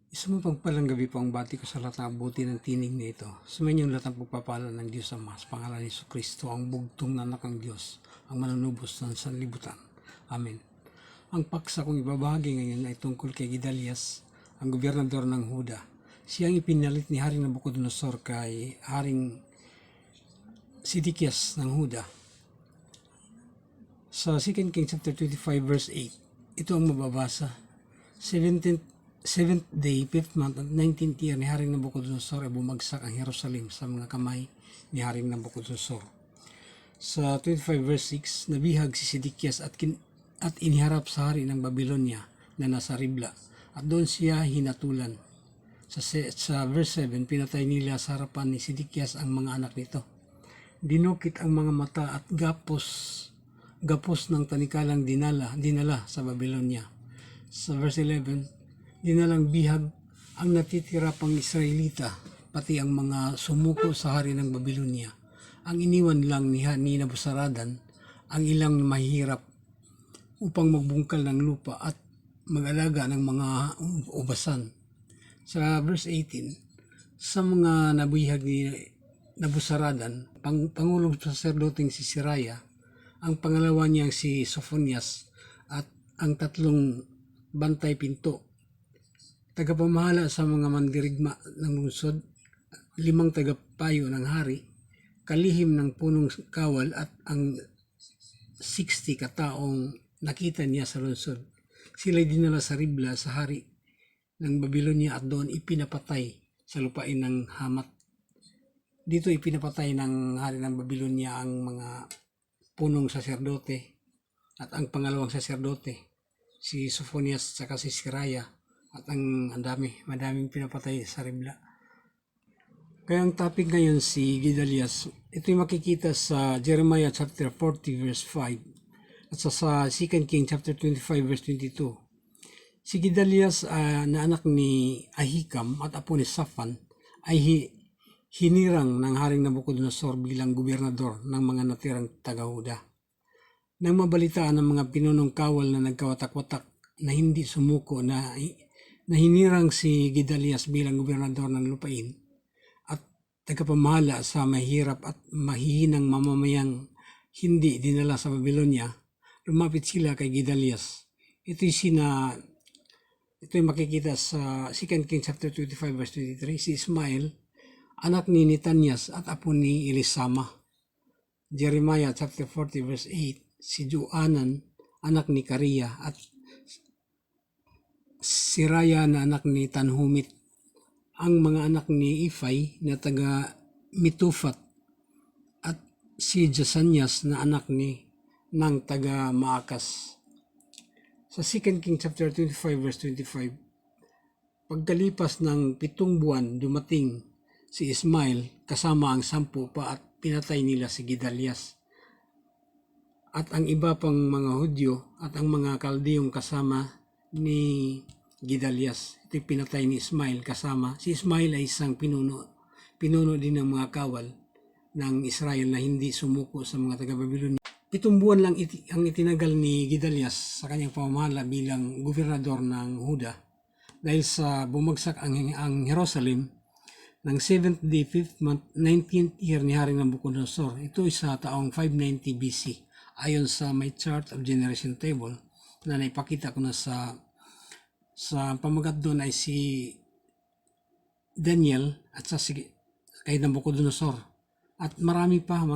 Isang mapagpalang gabi po ang bati ko sa lahat ng abuti ng tinig na ito. Sumayin yung lahat ng pagpapala ng Diyos Ama sa pangalan ni Kristo, ang bugtong na anak ng Diyos, ang manunubos ng sanlibutan. Amen. Ang paksa kong ibabahagi ngayon ay tungkol kay Gedalias, ang gobernador ng Huda. Siyang ipinalit ni Haring Nabucodonosor kay Haring Sidikias ng Huda. Sa 2 Kings chapter 25 verse 8, ito ang mababasa. 7th day, 5th month, at 19th year ni Haring Nabucodonosor ay bumagsak ang Jerusalem sa mga kamay ni Haring Nabucodonosor. Sa 25 verse 6, nabihag si Sidikias at iniharap sa hari ng Babylonia na nasa Ribla at doon siya hinatulan. Sa verse 7, pinatay nila sa harapan ni Sidikias ang mga anak nito. Dinukit ang mga mata at gapos ng tanikalang dinala sa Babylonia. Sa verse 11, dinalang bihag ang natitira pang Israelita, pati ang mga sumuko sa hari ng Babylonia. Ang iniwan lang ni Nabuzaradan ang ilang mahihirap upang magbungkal ng lupa at mag-alaga ng mga ubasan. Sa verse 18, sa mga nabihag ni Nabuzaradan, Pangulong Saserdoteng si Seraya, ang pangalawa niyang si Sophonias, at ang tatlong bantay pinto, tagapamahala sa mga mandirigma ng lungsod, 5 tagapayo ng hari, kalihim ng punong kawal at ang 60 kataong nakita niya sa lungsod. Sila'y dinala sa Ribla sa hari ng Babylonia at doon ipinapatay sa lupain ng Hamat. Dito ipinapatay ng hari ng Babylonia ang mga punong saserdote at ang pangalawang saserdote, si Sophonias at si Seraya, at madaming pinapatay sa Ribla. Kaya ang topic ngayon si Gedalias, ito'y makikita sa Jeremiah chapter 40 verse 5 at sa 2 King chapter 25 verse 22. Si Gedalias na anak ni Ahikam at apo ni Shaphan ay hinirang ng Haring Nabucodonosor bilang gobernador ng mga natirang taga-Huda. Nang mabalitaan ng mga pinunong kawal na nagkawatak-watak na hindi sumuko na hinirang si Gedalias bilang gobernador ng lupain at tagapamahala sa mahirap at mahihinang mamamayang hindi dinala sa Babylonia, lumapit sila kay Gedalias. Ito'y makikita sa 2 Kings chapter 25 verse 23, si Ismael, anak ni Netanyas at apo ni Elisama. Jeremiah chapter 40 verse 8, si Joanan, anak ni Karia, at Seraya na anak ni Tanhumit. Ang mga anak ni Ifay na taga Mitufat, at si Jasanyas na anak ng taga Maakas. Sa 2 King chapter 25 verse 25, pagkalipas ng 7 buwan, dumating si Ismael kasama ang 10 pa at pinatay nila si Gedalias at ang iba pang mga Hudyo at ang mga Kaldeyong kasama ni Gedalias. Ito'y pinatay ni Ismael kasama. Si Ismael ay isang pinuno din ng mga kawal ng Israel na hindi sumuko sa mga taga-Babylonia. 7 buwan lang ang itinagal ni Gedalias sa kanyang pamamahala bilang gobernador ng Huda dahil sa bumagsak ang Jerusalem ng 7th day, 5th month, 19th year ni Haring Nabucodonosor. Ito ay sa taong 590 BC ayon sa my chart of generation table na naipakita ko na sa pamagat doon ay si Daniel at sa kay Nabucodonosor. At marami pang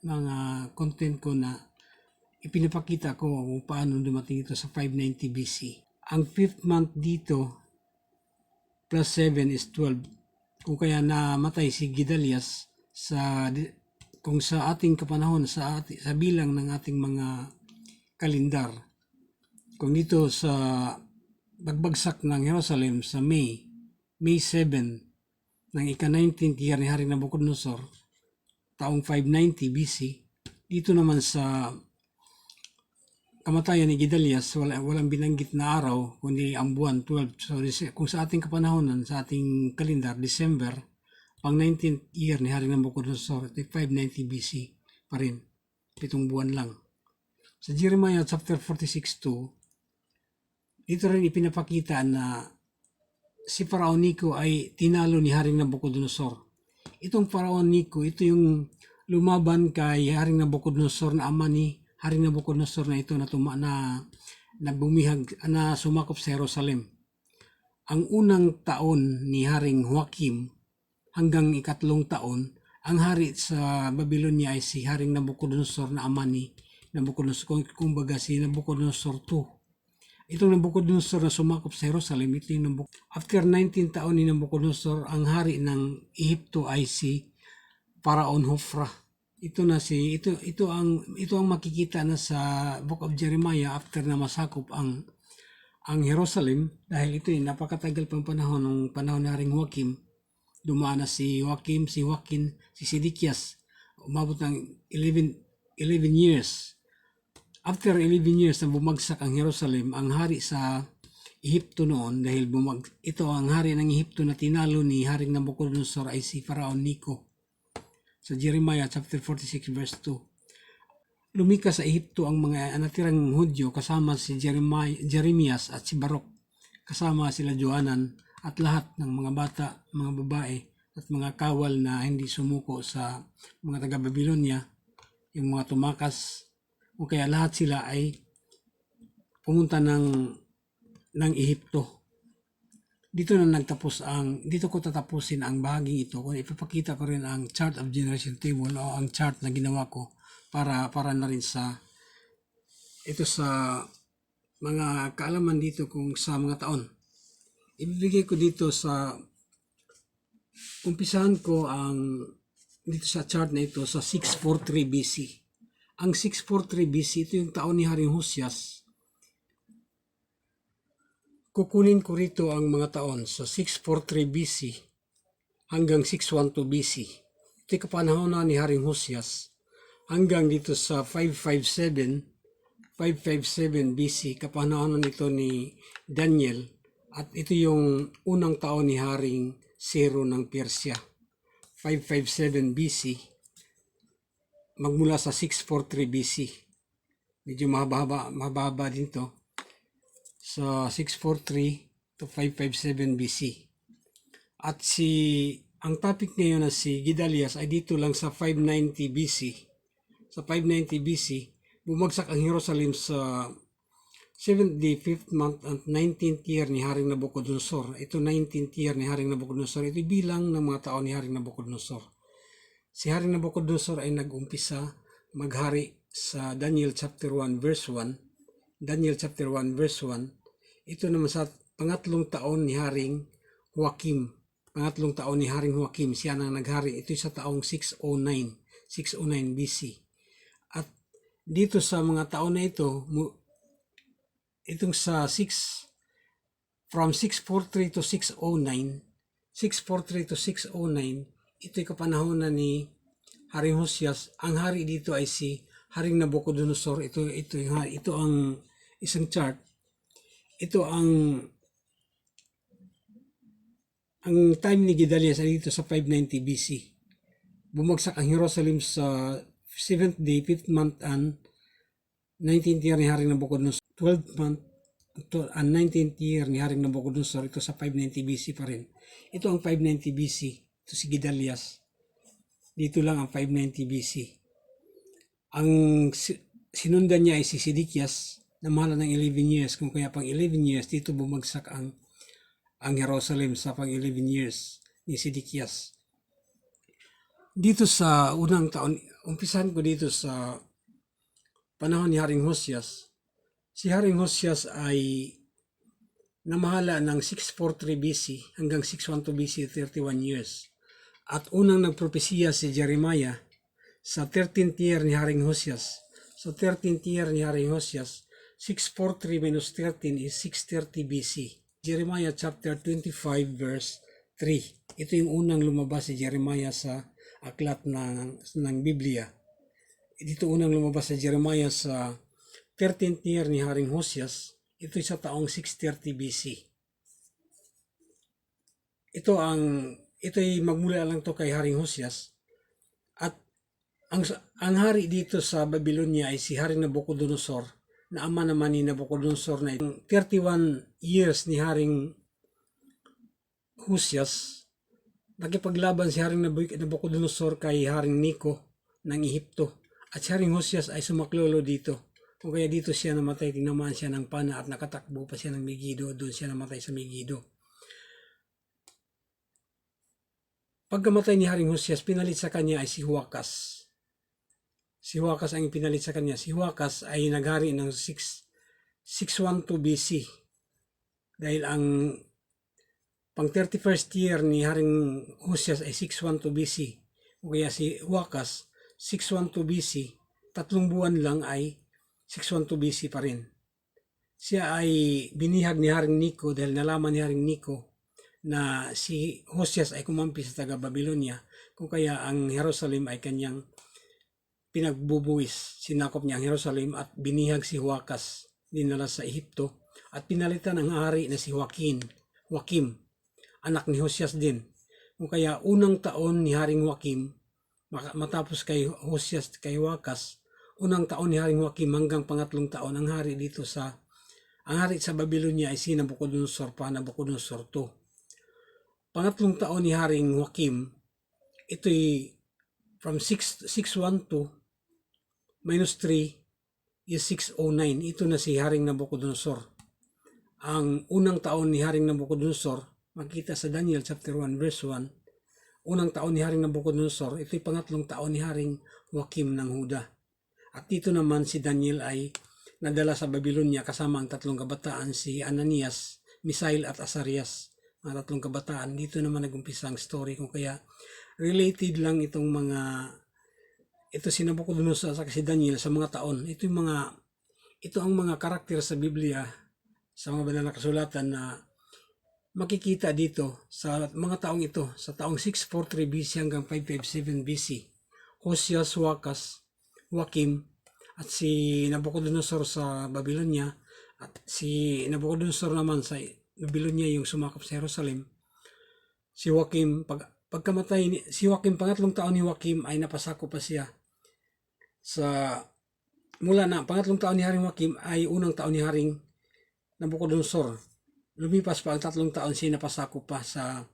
mga content ko na ipinapakita ko kung paano dumating ito sa 590 BC. Ang 5th month dito plus 7 is 12. Kung kaya namatay si Gedalias kung sa ating kapanahon, sa bilang ng ating mga kalendar, kung dito sa pagbagsak ng Jerusalem sa May 7 ng ika-19th year ni Haring Nabucodonosor, taong 590 BC, dito naman sa kamatayan ni Gedalias, walang binanggit na araw, kundi ang buwan, 12. So, kung sa ating kapanahonan, sa ating kalendar, December, pang 19th year ni Haring Nabucodonosor, 590 BC pa rin. 7 buwan lang. Sa Jeremiah chapter 46:2, dito rin ipinapakita na si Faraon Nico ay tinalo ni Haring Nabucodonosor. Itong Faraon Nico, ito yung lumaban kay Haring Nabucodonosor na ama ni Haring Nabucodonosor na ito na bumihag, na sumakop sa Jerusalem. Ang unang taon ni Haring Joachim hanggang ikatlong taon, ang hari sa Babylonia ay si Haring Nabucodonosor na ama ni Nabucodonosor, kumbaga si Nabucodonosor II. Itong Nabucodonosor na sumakop sa Jerusalem, ito yung after 19 taon ni Nabucodonosor, ang hari ng Ehipto ay si Paraon Hofra. Ito ang makikita na sa Book of Jeremiah after na masakop ang Jerusalem, dahil ito ay napakatagal pang panahon ng panahon na Haring Joachim. Dumaan na si Joachim, si Joaquin, si Sedekias. Umabot ng 11 years. After 11 years na bumagsak ang Jerusalem, ang hari sa Ehipto noon, dahil ito ang hari ng Ehipto na tinalo ni Haring Nabucodonosor ay si Faraon Nico. Sa Jeremiah chapter 46 verse 2. Lumikas sa Ehipto ang mga natirang Hudyo kasama si Jeremias at si Barok. Kasama sila Johanan at lahat ng mga bata, mga babae at mga kawal na hindi sumuko sa mga taga-Babylonia, yung mga tumakas, o kaya lahat sila ay pumunta ng Ehipto. Dito ko tatapusin ang bahaging ito. Kung ipapakita ko rin ang chart of generation table o ang chart na ginawa ko para na rin sa mga kaalaman dito kung sa mga taon. Ibibigay ko dito umpisahan ko dito sa chart na ito sa 643 BC. Ang 643 BC, ito yung taon ni Haring Josias. Kukunin ko rito ang mga taon sa 643 BC hanggang 612 BC. Ito yung kapanahonan ni Haring Josias hanggang dito sa 557 BC, kapanahonan nito ni Daniel, at ito yung unang taon ni Haring Ciro ng Persia, 557 BC. Magmula sa 643 BC. Medyo mahaba dito. So 643 to 557 BC. At ang topic ngayon na si Gedalias ay dito lang sa 590 BC. Sa 590 BC, bumagsak ang Jerusalem sa 7th day, 5th month, and 19th year ni Haring Nabucodonosor. Ito 19th year ni Haring Nabucodonosor. Ito bilang ng mga taon ni Haring Nabucodonosor. Si Haring Nabucodonosor ay nag-umpisa maghari sa Daniel chapter 1 verse 1. Daniel chapter 1 verse 1. Ito naman sa pangatlong taon ni Haring Joachim. Pangatlong taon ni Haring Joachim, siya nang naghari. Ito sa taong 609 BC. At dito sa mga taon na ito, itong from 643 to 609, ito'y kapanahonan ni Haring Josias. Ang hari dito ay si Haring Nabucodonosor. Ito ang isang chart. Ito ang time ni Gedalias ay dito sa 590 BC. Bumagsak ang Jerusalem sa 7th day, 5th month, and 19th year ni Haring Nabucodonosor. 12th month and 19th year ni Haring Nabucodonosor. Ito sa 590 BC pa rin. Ito ang 590 BC. Ito si Gedalias. Dito lang ang 590 BC. Ang sinundan niya ay si Sedekias na mahal ng 11 years. Kung kaya pang 11 years, dito bumagsak ang Jerusalem sa pang 11 years ni Sedekias. Dito sa unang taon, umpisahan ko dito sa panahon ni Haring Josias. Si Haring Josias ay namahala ng 643 BC hanggang 612 BC, 31 years. At unang nagpropesiya si Jeremiah sa 13th year ni Haring Josias. Sa 13th year ni Haring Josias, 643 minus 13 is 630 BC. Jeremiah chapter 25 verse 3. Ito yung unang lumabas si Jeremiah sa aklat ng Biblia. Dito unang lumabas si Jeremiah sa 13th year ni Haring Josias. Ito sa taong 630 BC. Ito'y magmula lang to kay Haring Josias. At ang hari dito sa Babylonia ay si Haring Nabucodonosor, na ama naman ni Nabucodonosor na 31 years ni Haring Husyas, nakipaglaban si Haring Nabucodonosor kay Haring Nico ng Ehipto. At si Haring Husyas ay sumaklolo dito. Kung kaya dito siya namatay, tinamaan siya ng pana at nakatakbo pa siya ng Megido. Doon siya namatay sa Megido. Pagkamatay ni Haring Husyas, pinalit sa kanya ay si Huakas. Si Huakas ang pinalit sa kanya. Si Huakas ay naghari ng 612 BC. Dahil ang pang 31st year ni Haring Husyas ay 612 BC. O kaya si Huakas, 612 BC, 3 buwan lang ay 612 BC pa rin. Siya ay binihag ni Haring Nico dahil nalaman ni Haring Nico na si Husyas ay kumampi sa taga-Babylonia. Kung kaya ang Jerusalem ay kanyang pinagbubuwis. Sinakop niya ang Jerusalem at binihag si Huakas, dinala sa Ehipto, at pinalitan ang hari na si Joachim, anak ni Husyas din. Kung kaya unang taon ni Haring Joachim, matapos kay Husyas kay Huakas, unang taon ni Haring Joachim hanggang pangatlong taon ang hari sa Babylonia ay si Nabucodonosor pa, Nabucodonosor II. Pangatlong taon ni Haring Joachim, ito'y from 612 minus 3 is 609. Ito na si Haring Nabucodonosor. Ang unang taon ni Haring Nabucodonosor, makita sa Daniel chapter 1 verse 1, unang taon ni Haring Nabucodonosor, ito'y pangatlong taon ni Haring Joachim ng Huda. At dito naman si Daniel ay nadala sa Babylonia kasama ang tatlong kabataan, si Ananias, Misael at Azarias. Ang tatlong kabataan, dito naman nag-umpisa ang story. Kung kaya related lang ito si Nabucodonosor at si Daniel sa mga taon. Ito ang mga karakter sa Biblia, sa mga banal na kasulatan na makikita dito sa mga taong ito, sa taong 643 BC hanggang 557 BC. Husyas, Huakas, Joachim, at si Nabucodonosor sa Babylonia, at si Nabucodonosor naman sa Babylonia yung sumakop sa Jerusalem. Si Joachim, pagkamatay si Joachim, pangatlong taon ni Joachim ay napasakop pa siya mula na pangatlong taon ni Haring Joachim ay unang taon ni Haring Nabucodonosor. Lumipas pa ang 3 taon siya napasakop pa sa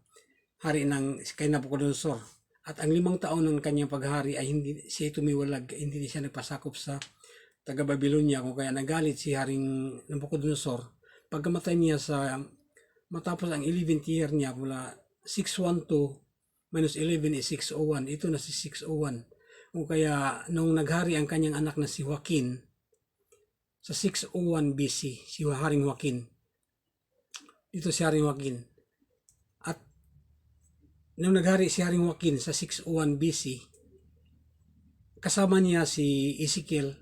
hari kay Nabucodonosor. At ang 5 taon ng kanyang paghari ay hindi siya tumiwalag, hindi siya nagpasakop sa taga-Babylonia. Kung kaya nagalit si Haring Nabucodonosor. Pagkamatay niya matapos ang 11th year niya, mula 612 minus 11 is 601. Ito na si 601. Kung kaya nung naghari ang kanyang anak na si Joaquin sa 601 BC, si Haring Joaquin. Dito si Haring Joaquin. At nung naghari si Haring Joaquin sa 601 BC, kasama niya si Ezekiel,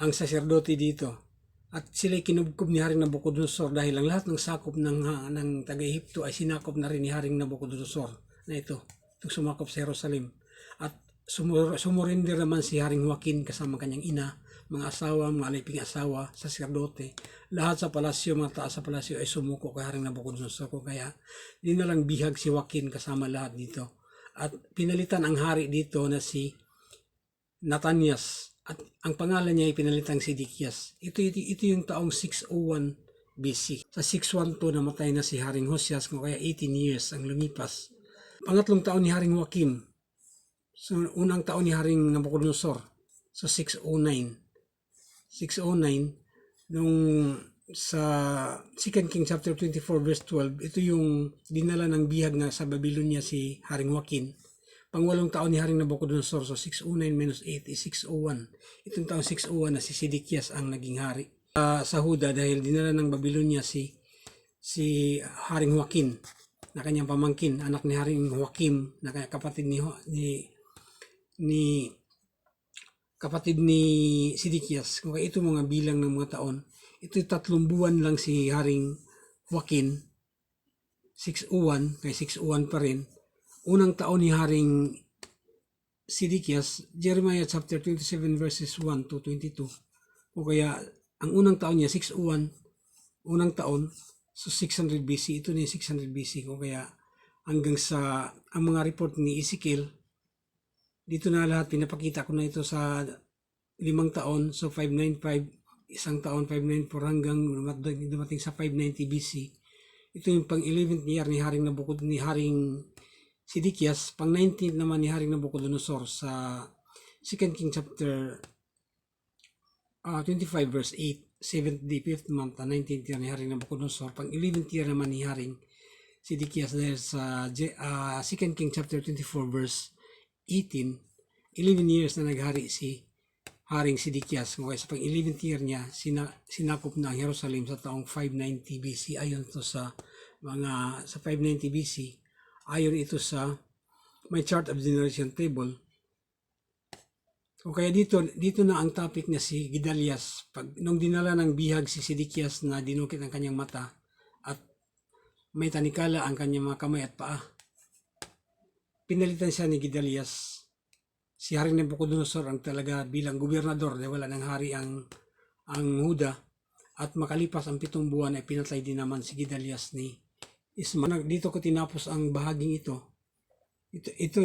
ang saserdote dito. At sila'y kinubkob ni Haring Nabucodonosor dahil ang lahat ng sakop ng taga-Ehipto ay sinakop na rin ni Haring Nabucodonosor na itong sumakop sa Jerusalem. At sumurinder naman si Haring Joaquin kasama kanyang ina, mga asawa, mga aliping asawa, saserdote. Lahat sa palasyo, mga taas sa palasyo ay sumuko kay Haring Nabucodonosor. Kaya di na lang bihag si Joaquin kasama lahat dito. At pinalitan ang hari dito na si Natanias. At ang pangalan niya ay pinalitang Sedekias. Ito yung taong 601 BC. Sa 612 namatay na si Haring Husyas, kung kaya 18 years ang lumipas. Pangatlong taon ni Haring Joachim. So, unang taon ni Haring Nabucodonosor. So 609. 609, nung sa 2 King chapter 24 verse 12, ito yung dinala ng bihag na sa Babylonia si Haring Joachim. Pangwalong taon ni Haring Nabucodonosor, so 609 minus 8 is 601. Itong taong 601 na si Sedekias ang naging hari sa Huda dahil dinala ng Babylonia si Haring Joachim na kanyang pamangkin, anak ni Haring Joachim na kapatid ni Sedekias. Kung ito mga bilang ng mga taon, ito 3 buwan lang si Haring Joachim, 601, kay 601 pa rin. Unang taon ni Haring Sedekias, Jeremiah chapter 27 verses 1 to 22. O kaya, ang unang taon niya, 601, unang taon, so 600 BC, ito na yung 600 BC. O kaya, hanggang sa, ang mga report ni Ezekiel, dito na lahat, pinapakita ko na ito sa 5 taon, so 595, isang taon, 594, hanggang dumating sa 590 BC. Ito yung pang 11th year ni Haring Sidikias, pang 19th naman ni Haring Nabucodonosor sa 2 King chapter 25 verse 8, 7th day, 5th month, 19th year ni Haring Nabucodonosor, pang 11th year naman ni Haring Sidikias dahil sa 2 King chapter 24 verse 18, 11 years na naghari si Haring Sidikias. Kaya sa pang 11th year niya, sinakop na ang Jerusalem sa taong 590 BC. Ayon ito sa 590 BC, ayon ito sa may chart of generation table. O kaya dito na ang topic na si Gedalias. Nung dinala ng bihag si Sidikias na dinukit ang kanyang mata at may tanikala ang kanyang mga kamay at paa, pinalitan siya ni Gedalias. Si Haring Nabucodonosor ang talaga bilang gobernador dahil wala ng hari ang Huda, at makalipas ang 7 buwan ay pinatay din naman si Gedalias ni Isma. Dito ko tinapos ang bahaging ito. Ito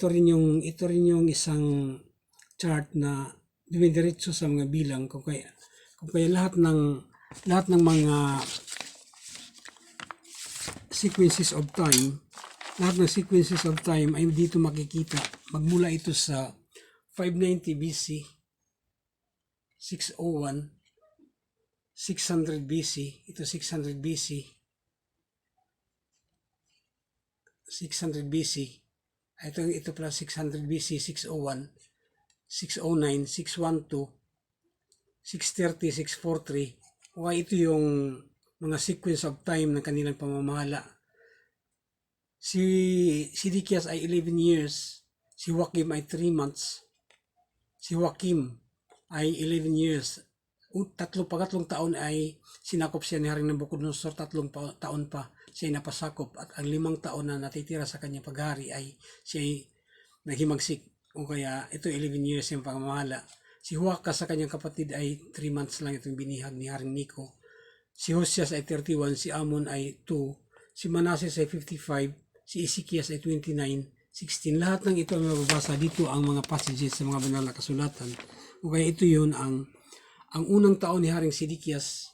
rin yung isang chart na dumidiretso sa mga bilang kung kaya lahat ng mga sequences of time ay dito makikita. Magmula ito sa 590 BC, 601, 600 BC, ito 600 BC, 600 BC, ito pala 600 BC, 601, 609, 612, 630, 643. Ito yung mga sequence of time ng kanilang pamamahala. Si Sidikias ay 11 years, si Joachim ay 3 months, si Joachim ay 11 years, pagatlong taon ay sinakop siya ni Haring Nabucodonosor, 3 taon pa siya ay napasakop, at ang 5 taon na natitira sa kanyang paghari ay siya ay naghimagsik. O kaya ito 11 years yung pamamahala. Si Joachas sa kanyang kapatid ay 3 months lang itong binihag ni Haring Nico. Si Hosias ay 31, si Amon ay 2, si Manases ay 55, si Ezekias ay 29, 16. Lahat ng ito ay mababasa dito ang mga passages sa mga banal na kasulatan. O kaya ito yun ang unang taon ni Haring Sidikias.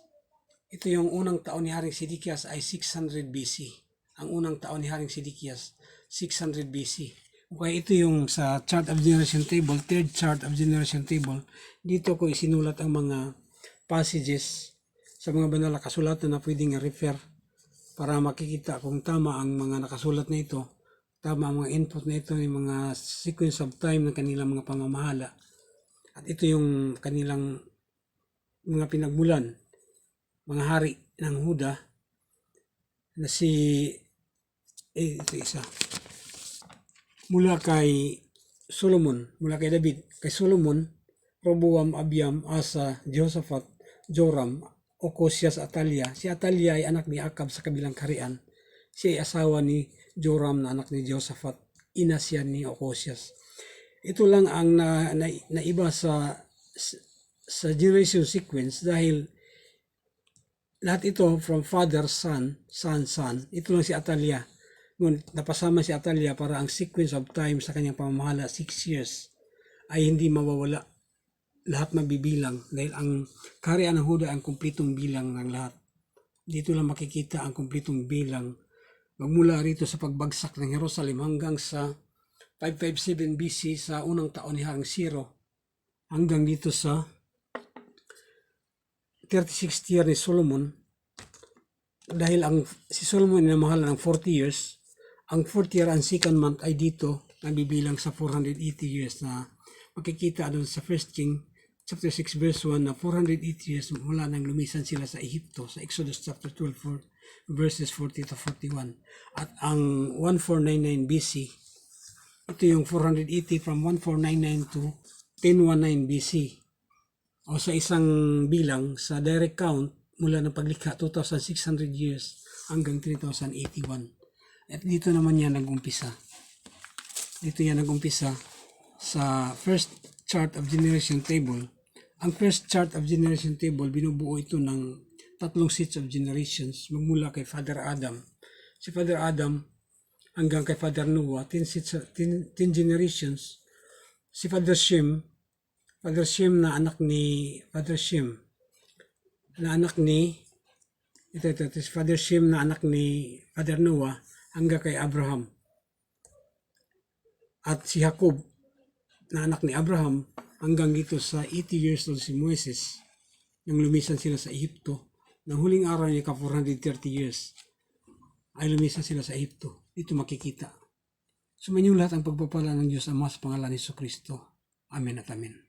Ito yung unang taon ni Haring Sidikias ay 600 BC. Ang unang taon ni Haring Sidikias, 600 BC. O kaya ito yung sa chart of generation table, third chart of generation table. Dito ko isinulat ang mga passages sa mga banal na kasulatan na pwedeng i-refer para makikita kung tama ang mga nakasulat na ito, tama ang mga input na ito, yung mga sequence of time ng kanilang mga pamamahala. At ito yung kanilang mga pinagmulan, mga hari ng Huda na ito isa. Mula kay Solomon, mula kay David, kay Solomon, Roboam, Abiam, Asa, Jehoshaphat, Joram, Ocosias, Atalia. Si Atalia ay anak ni Akab sa kabilang kaharian. Siya ay asawa ni Joram na anak ni Jehoshaphat. Ina siya ni Ocosias. Ito lang ang naiba sa generation sequence dahil lahat ito from father, son. Ito lang si Atalia. Ngunit napasama si Atalia para ang sequence of time sa kanyang pamamahala, 6 years, ay hindi mawawala. Lahat mabibilang dahil ang kaharian ng Huda ang kumpletong bilang ng lahat. Dito lang makikita ang kumpletong bilang magmula rito sa pagbagsak ng Jerusalem hanggang sa 557 BC sa unang taon ni Haring Ciro hanggang dito sa 36th year ni Solomon. Dahil si Solomon ay namahala ng 40 years, ang 4th year and 2nd month ay dito nabibilang sa 480 years na makikita doon sa 1 King chapter 6 verse 1 na 480 years mula nang lumisan sila sa Ehipto sa Exodus chapter 12 verses 40 to 41. At ang 1499 BC, ito yung 480 from 1499 to 1019 BC. O sa isang bilang, sa direct count, mula ng paglikha, 2,600 years hanggang 3,081. At dito naman yan nag-umpisa. Dito yan nag-umpisa sa first chart of generation table. Ang first chart of generation table, binubuo ito ng 3 sets of generations magmula kay Father Adam. Si Father Adam hanggang kay Father Noah, 10 generations. Si Father Shem na anak ni Father Shem, na anak ni Ito si Father Shem na anak ni Father Noah hanggang kay Abraham. At si Jacob na anak ni Abraham hanggang dito sa 80 years old si Moises nang lumisan sila sa Ehipto. Nang huling araw niya ka 430 years ay lumisan sila sa Ehipto. Dito makikita. Sumainyo lahat ang pagpapala ng Diyos Ama sa pangalan ni Jesucristo. Amen at amen.